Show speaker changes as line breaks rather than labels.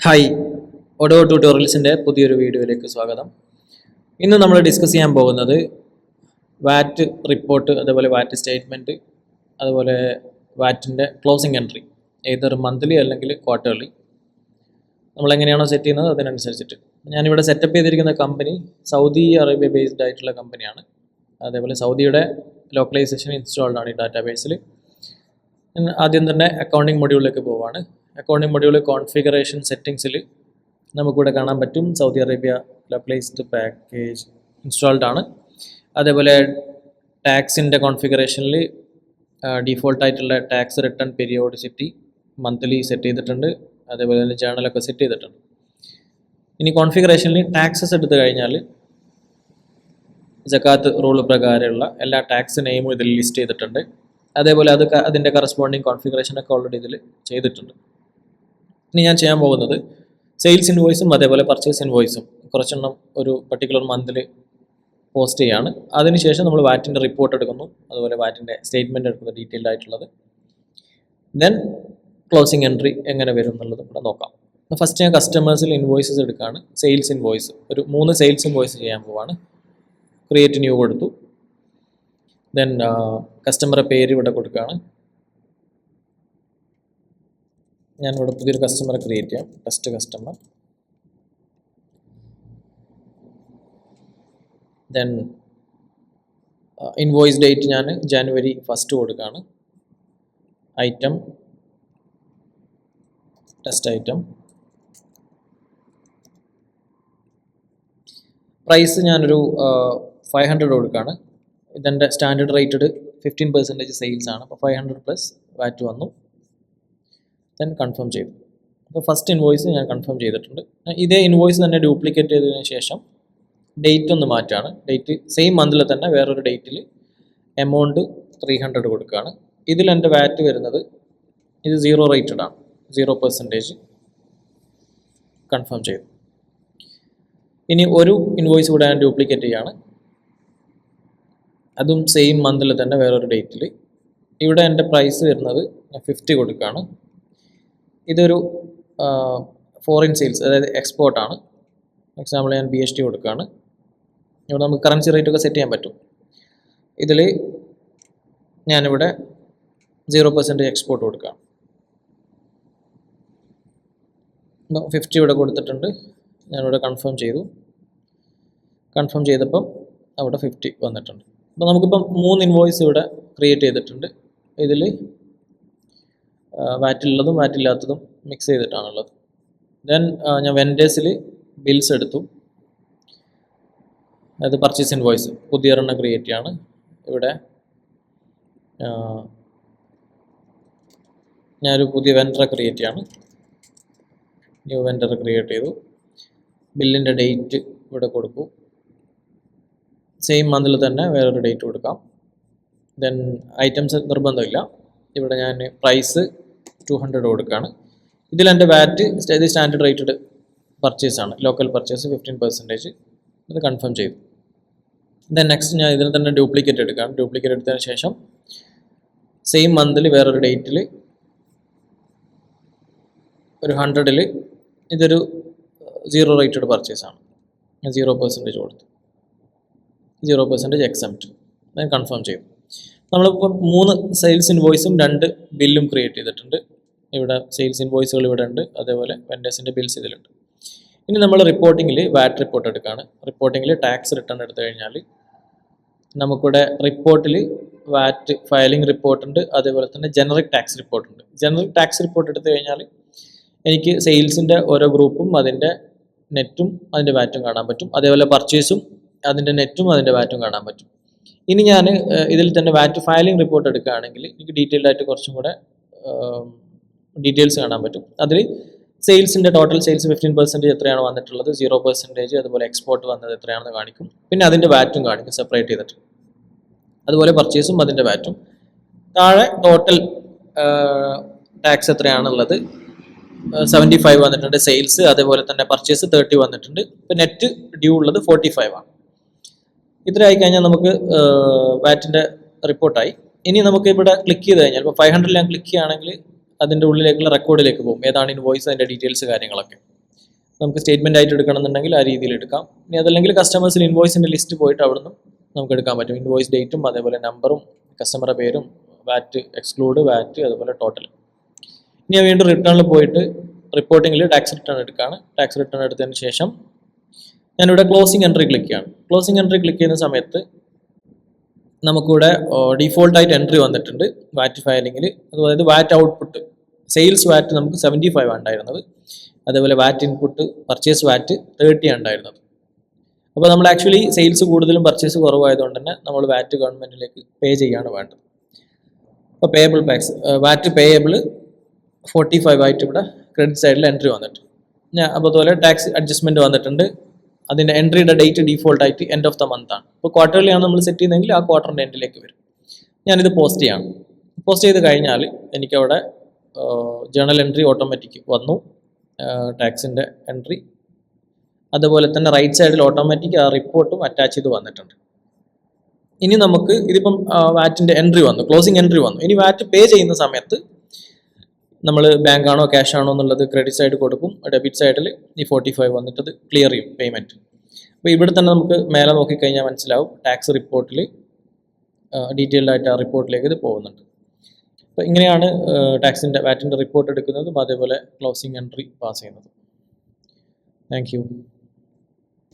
Hi, ഓഡോ ട്യൂട്ടോറിയൽസിൻ്റെ പുതിയൊരു വീഡിയോയിലേക്ക് സ്വാഗതം. ഇന്ന് നമ്മൾ ഡിസ്കസ് ചെയ്യാൻ പോകുന്നത് വാറ്റ് റിപ്പോർട്ട്, അതുപോലെ വാറ്റ് സ്റ്റേറ്റ്മെൻറ്റ്, അതുപോലെ വാറ്റിൻ്റെ ക്ലോസിംഗ് എൻട്രി, ഏതൊരു മന്ത്ലി അല്ലെങ്കിൽ ക്വാർട്ടർലി നമ്മളെങ്ങനെയാണോ സെറ്റ് ചെയ്യുന്നത് അതിനനുസരിച്ചിട്ട്. ഞാനിവിടെ സെറ്റപ്പ് ചെയ്തിരിക്കുന്ന കമ്പനി സൗദി അറേബ്യ ബേസ്ഡ് ആയിട്ടുള്ള കമ്പനിയാണ്. അതേപോലെ സൗദിയുടെ ലോക്കലൈസേഷൻ ഇൻസ്റ്റാൾഡ് ആണ് ഈ ഡാറ്റാബേസിൽ. ആദ്യം തന്നെ അക്കൗണ്ടിങ് മൊഡ്യൂളിലേക്ക് പോവുകയാണ്. അക്കൗണ്ടിങ് മൊഡ്യൂൾ കോൺഫിഗറേഷൻ സെറ്റിങ്സിൽ നമുക്കിവിടെ കാണാൻ പറ്റും Saudi Arabia localised package installed ആണ്. അതേപോലെ ടാക്സിൻ്റെ കോൺഫിഗറേഷനിൽ ഡീഫോൾട്ടായിട്ടുള്ള tax return periodicity monthly set ചെയ്തിട്ടുണ്ട്. അതേപോലെ തന്നെ ജേണലൊക്കെ സെറ്റ് ചെയ്തിട്ടുണ്ട്. ഇനി കോൺഫിഗറേഷനിൽ ടാക്സസ് എടുത്തു കഴിഞ്ഞാൽ ജക്കാത്ത് റൂൾ പ്രകാരമുള്ള എല്ലാ ടാക്സ് നെയിമും ഇതിൽ ലിസ്റ്റ് ചെയ്തിട്ടുണ്ട്. അതേപോലെ അതിൻ്റെ കറസ്പോണ്ടിങ് കോൺഫിഗറേഷനൊക്കെ ഓൾറെഡി ഇതിൽ ചെയ്തിട്ടുണ്ട്. ഇനി ഞാൻ ചെയ്യാൻ പോകുന്നത് സെയിൽസ് ഇൻവോയ്സും അതേപോലെ പർച്ചേസ് ഇൻവോയ്സും കുറച്ചെണ്ണം ഒരു പർട്ടിക്കുലർ മന്തിൽ പോസ്റ്റ് ചെയ്യാണ്. അതിനുശേഷം നമ്മൾ വാറ്റിൻ്റെ റിപ്പോർട്ട് എടുക്കുന്നു, അതുപോലെ വാറ്റിൻ്റെ സ്റ്റേറ്റ്മെൻറ്റ് എടുക്കുന്നു, ഡീറ്റെയിൽഡ് ആയിട്ടുള്ളത്. ദെൻ ക്ലോസിംഗ് എൻട്രി എങ്ങനെ വരും എന്നുള്ളത് ഇവിടെ നോക്കാം. ഫസ്റ്റ് ഞാൻ കസ്റ്റമേഴ്സിൽ ഇൻവോയ്സസ് എടുക്കുകയാണ്. സെയിൽസ് ഇൻവോയ്സ് ഒരു 3 സെയിൽസ് ഇൻവോയ്സ് ചെയ്യാൻ പോവാണ്. ക്രിയേറ്റ് ന്യൂ കൊടുത്തു. ദെൻ കസ്റ്റമറുടെ പേര് ഇവിടെ കൊടുക്കുകയാണ്. ഞാനിവിടെ പുതിയൊരു കസ്റ്റമറെ ക്രിയേറ്റ് ചെയ്യാം. Test customer. Then invoice date ഞാൻ ജാനുവരി 1 കൊടുക്കുകയാണ്. Item test item. പ്രൈസ് ഞാനൊരു 500 കൊടുക്കുകയാണ്. ഇതെൻ്റെ സ്റ്റാൻഡേർഡ് റേറ്റഡ് 15% സെയിൽസ് ആണ്. അപ്പോൾ 500 പ്ലസ് വാറ്റ് വന്നു. ദെൻ കൺഫേം ചെയ്തു. അപ്പോൾ ഫസ്റ്റ് ഇൻവോയ്സ് ഞാൻ കൺഫേം ചെയ്തിട്ടുണ്ട്. ഇതേ ഇൻവോയ്സ് തന്നെ ഡ്യൂപ്ലിക്കേറ്റ് ചെയ്തതിന് ശേഷം ഡേറ്റ് ഒന്ന് മാറ്റാണ്. ഡേറ്റ് സെയിം മന്തിൽ തന്നെ വേറൊരു ഡേറ്റിൽ എമൗണ്ട് 300 കൊടുക്കുകയാണ്. ഇതിൽ എൻ്റെ വാറ്റ് വരുന്നത് ഇത് 0 റേറ്റഡ് ആണ്, 0% കൺഫേം ചെയ്തു. ഇനി ഒരു ഇൻവോയ്സ് കൂടെ ഞാൻ ഡ്യൂപ്ലിക്കേറ്റ് ചെയ്യാണ്. അതും സെയിം മന്തിൽ തന്നെ വേറൊരു ഡേറ്റിൽ. ഇവിടെ എൻ്റെ പ്രൈസ് വരുന്നത് 50 കൊടുക്കുകയാണ്. ഇതൊരു ഫോറിൻ സെയിൽസ്, അതായത് എക്സ്പോർട്ടാണ്. എക്സാമ്പിൾ ഞാൻ BST കൊടുക്കുകയാണ്. ഇവിടെ നമുക്ക് കറൻസി റേറ്റൊക്കെ സെറ്റ് ചെയ്യാൻ പറ്റും. ഇതിൽ ഞാനിവിടെ 0% എക്സ്പോർട്ട് കൊടുക്കുകയാണ്. 50 ഇവിടെ കൊടുത്തിട്ടുണ്ട്. ഞാനിവിടെ കൺഫേം ചെയ്തു. കൺഫേം ചെയ്തപ്പം അവിടെ 50 വന്നിട്ടുണ്ട്. അപ്പോൾ നമുക്കിപ്പം 3 ഇൻവോയ്സ് ഇവിടെ ക്രിയേറ്റ് ചെയ്തിട്ടുണ്ട്. ഇതിൽ വാറ്റുള്ളതും വാറ്റില്ലാത്തതും മിക്സ് ചെയ്തിട്ടാണുള്ളത്. ദെൻ ഞാൻ വെൻഡേഴ്സിൽ ബിൽസ് എടുത്തു. അതായത് പർച്ചേസ് ഇൻവോയ്സ് പുതിയൊരെണ്ണം ക്രിയേറ്റ് ചെയ്യാണ്. ഇവിടെ ഞാനൊരു പുതിയ വെൻഡറെ ക്രിയേറ്റ് ചെയ്യാണ്. ന്യൂ വെൻഡർ ക്രിയേറ്റ് ചെയ്തു. ബില്ലിൻ്റെ ഡേറ്റ് ഇവിടെ കൊടുക്കൂ. സെയിം മന്തിൽ തന്നെ വേറൊരു ഡേറ്റ് കൊടുക്കാം. ദെൻ ഐറ്റംസ് നിർബന്ധമില്ല. ഇവിടെ ഞാൻ പ്രൈസ് 200 കൊടുക്കുകയാണ്. ഇതിലെൻ്റെ വാറ്റ് ഇത് സ്റ്റാൻഡേർഡ് റേറ്റഡ് പർച്ചേസാണ്, ലോക്കൽ പർച്ചേസ് 15%. ഇത് കൺഫേം ചെയ്തു. ദെൻ നെക്സ്റ്റ് ഞാൻ ഇതിൽ തന്നെ ഡ്യൂപ്ലിക്കേറ്റ് എടുക്കുകയാണ്. ഡ്യൂപ്ലിക്കേറ്റ് എടുത്തതിന് ശേഷം സെയിം മന്തിൽ വേറൊരു ഡേറ്റിൽ ഒരു 100ൽ ഇതൊരു 0 റേറ്റഡ് പർച്ചേസാണ്. 0% കൊടുത്തു. 0% എക്സെപ്റ്റ്. ഞാൻ കൺഫേം ചെയ്തു. നമ്മളിപ്പോൾ 3 സെയിൽസ് ഇൻവോയ്സും 2 ബില്ലും ക്രിയേറ്റ് ചെയ്തിട്ടുണ്ട്. ഇവിടെ സെയിൽസ് ഇൻവോയ്സുകൾ ഇവിടെ ഉണ്ട്, അതേപോലെ വെൻഡേഴ്സിൻ്റെ ബിൽസ് ഇതിലുണ്ട്. ഇനി നമ്മൾ റിപ്പോർട്ടിങ്ങിൽ വാറ്റ് റിപ്പോർട്ട് എടുക്കുകയാണ്. റിപ്പോർട്ടിങ്ങിൽ ടാക്സ് റിട്ടേൺ എടുത്തു കഴിഞ്ഞാൽ നമുക്കിവിടെ റിപ്പോർട്ടിൽ വാറ്റ് ഫയലിംഗ് റിപ്പോർട്ടുണ്ട്, അതേപോലെ തന്നെ ജനറിക് ടാക്സ് റിപ്പോർട്ടുണ്ട്. ജനറിക് ടാക്സ് റിപ്പോർട്ട് എടുത്തു കഴിഞ്ഞാൽ എനിക്ക് സെയിൽസിൻ്റെ ഓരോ ഗ്രൂപ്പും അതിൻ്റെ നെറ്റും അതിൻ്റെ വാറ്റും കാണാൻ പറ്റും. അതേപോലെ പർച്ചേസും അതിൻ്റെ നെറ്റും അതിൻ്റെ വാറ്റും കാണാൻ പറ്റും. ഇനി ഞാൻ ഇതിൽ തന്നെ വാറ്റ് ഫയലിംഗ് റിപ്പോർട്ട് എടുക്കുകയാണെങ്കിൽ എനിക്ക് ഡീറ്റെയിൽഡ് ആയിട്ട് കുറച്ചും കൂടെ ഡീറ്റെയിൽസ് കാണാൻ പറ്റും. അതിൽ സെയിൽസിൻ്റെ ടോട്ടൽ സെയിൽസ് 15% എത്രയാണ് വന്നിട്ടുള്ളത്, 0%, അതുപോലെ എക്സ്പോർട്ട് വന്നത് എത്രയാണെന്ന് കാണിക്കും. പിന്നെ അതിൻ്റെ വാറ്റും കാണിക്കും സെപ്പറേറ്റ് ചെയ്തിട്ട്. അതുപോലെ പർച്ചേസും അതിൻ്റെ വാറ്റും. താഴെ ടോട്ടൽ ടാക്സ് എത്രയാണുള്ളത്, 75 വന്നിട്ടുണ്ട് സെയിൽസ്, അതേപോലെ തന്നെ പർച്ചേസ് 30 വന്നിട്ടുണ്ട്. ഇപ്പം നെറ്റ് ഡ്യൂ ഉള്ളത് 45 ആണ്. ഇത്ര ആയിക്കഴിഞ്ഞാൽ നമുക്ക് വാറ്റിൻ്റെ റിപ്പോർട്ടായി. ഇനി നമുക്ക് ഇവിടെ ക്ലിക്ക് ചെയ്ത് കഴിഞ്ഞാൽ ഇപ്പോൾ 500 ഞാൻ ക്ലിക്ക് ചെയ്യുകയാണെങ്കിൽ അതിൻ്റെ ഉള്ളിലേക്കുള്ള റെക്കോർഡിലേക്ക് പോകും. ഏതാണ് ഇൻവോയ്സ്, അതിൻ്റെ ഡീറ്റെയിൽസ് കാര്യങ്ങളൊക്കെ. നമുക്ക് സ്റ്റേറ്റ്മെൻ്റ് ആയിട്ട് എടുക്കണമെന്നുണ്ടെങ്കിൽ ആ രീതിയിൽ എടുക്കാം. ഇനി അതല്ലെങ്കിൽ കസ്റ്റമേഴ്സിന് ഇൻവോയ്സിൻ്റെ ലിസ്റ്റ് പോയിട്ട് അവിടുന്ന് നമുക്ക് എടുക്കാൻ പറ്റും. ഇൻവോയ്സ് ഡേറ്റും അതേപോലെ നമ്പറും കസ്റ്റമറുടെ പേരും വാറ്റ് എക്സ്ക്ലൂഡ് വാറ്റ് അതുപോലെ ടോട്ടൽ. ഇനി ഞാൻ വീണ്ടും റിട്ടേണിൽ പോയിട്ട് റിപ്പോർട്ടിങ്ങിൽ ടാക്സ് റിട്ടേൺ എടുക്കുകയാണ്. ടാക്സ് റിട്ടേൺ എടുത്തതിന് ശേഷം ഞാനിവിടെ ക്ലോസിംഗ് എൻട്രി ക്ലിക്ക് ചെയ്യാണ്. ക്ലോസിംഗ് എൻട്രി ക്ലിക്ക് ചെയ്യുന്ന സമയത്ത് നമുക്കിവിടെ ഡിഫോൾട്ടായിട്ട് എൻട്രി വന്നിട്ടുണ്ട് വാറ്റ് ഫയലിങ്ങിൽ. അതായത് വാറ്റ് ഔട്ട്പുട്ട് സെയിൽസ് വാറ്റ് നമുക്ക് 75 ഉണ്ടായിരുന്നത്, അതേപോലെ വാറ്റ് ഇൻപുട്ട് പർച്ചേസ് വാറ്റ് 30 ഉണ്ടായിരുന്നത്. അപ്പോൾ നമ്മൾ ആക്ച്വലി സെയിൽസ് കൂടുതലും പർച്ചേസ് കുറവായതുകൊണ്ട് തന്നെ നമ്മൾ വാറ്റ് ഗവൺമെൻറ്റിലേക്ക് പേ ചെയ്യാണ് വേണ്ടത്. അപ്പോൾ പേയബിൾ ടാക്സ് വാറ്റ് പേയബിൾ 45 ആയിട്ട് ഇവിടെ ക്രെഡിറ്റ് സൈഡിൽ എൻട്രി വന്നിട്ട് അപ്പോൾ അതുപോലെ ടാക്സ് അഡ്ജസ്റ്റ്മെൻറ്റ് വന്നിട്ടുണ്ട്. അതിൻ്റെ എൻട്രിയുടെ ഡേറ്റ് ഡീഫോൾട്ടായിട്ട് എൻഡ് ഓഫ് ദ മന്ത് ആണ്. ഇപ്പോൾ ക്വാർട്ടർലി ആണ് നമ്മൾ സെറ്റ് ചെയ്യുന്നതെങ്കിൽ ആ ക്വാർട്ടറിൻ്റെ എൻഡിലേക്ക് വരും. ഞാനിത് പോസ്റ്റ് ചെയ്യാണ്. പോസ്റ്റ് ചെയ്ത് കഴിഞ്ഞാൽ എനിക്കവിടെ ജേണൽ എൻട്രി ഓട്ടോമാറ്റിക് വന്നു, ടാക്സിൻ്റെ എൻട്രി, അതുപോലെ തന്നെ റൈറ്റ് സൈഡിൽ ഓട്ടോമാറ്റിക് ആ റിപ്പോർട്ടും അറ്റാച്ച് ചെയ്ത് വന്നിട്ടുണ്ട്. ഇനി നമുക്ക് ഇതിപ്പം വാറ്റിൻ്റെ എൻട്രി വന്നു, ക്ലോസിംഗ് എൻട്രി വന്നു. ഇനി വാറ്റ് പേ ചെയ്യുന്ന സമയത്ത് നമ്മൾ ബാങ്ക് ആണോ ക്യാഷ് ആണോ എന്നുള്ളത് ക്രെഡിറ്റ് സൈഡ് കൊടുക്കും, ഡെബിറ്റ് സൈഡിൽ ഈ 45 വന്നിട്ട് അത് ക്ലിയർ ചെയ്യും പേയ്മെൻറ്റ്. അപ്പോൾ ഇവിടെ തന്നെ നമുക്ക് മേലെ നോക്കിക്കഴിഞ്ഞാൽ മനസ്സിലാവും ടാക്സ് റിപ്പോർട്ടിൽ ഡീറ്റെയിൽഡ് ആയിട്ട് ആ റിപ്പോർട്ടിലേക്ക് ഇത് പോകുന്നുണ്ട്. അപ്പോൾ ഇങ്ങനെയാണ് ടാക്സിൻ്റെ വാറ്റിൻ്റെ റിപ്പോർട്ട് എടുക്കുന്നതും അതേപോലെ ക്ലോസിംഗ് എൻട്രി പാസ് ചെയ്യുന്നതും. Thank you.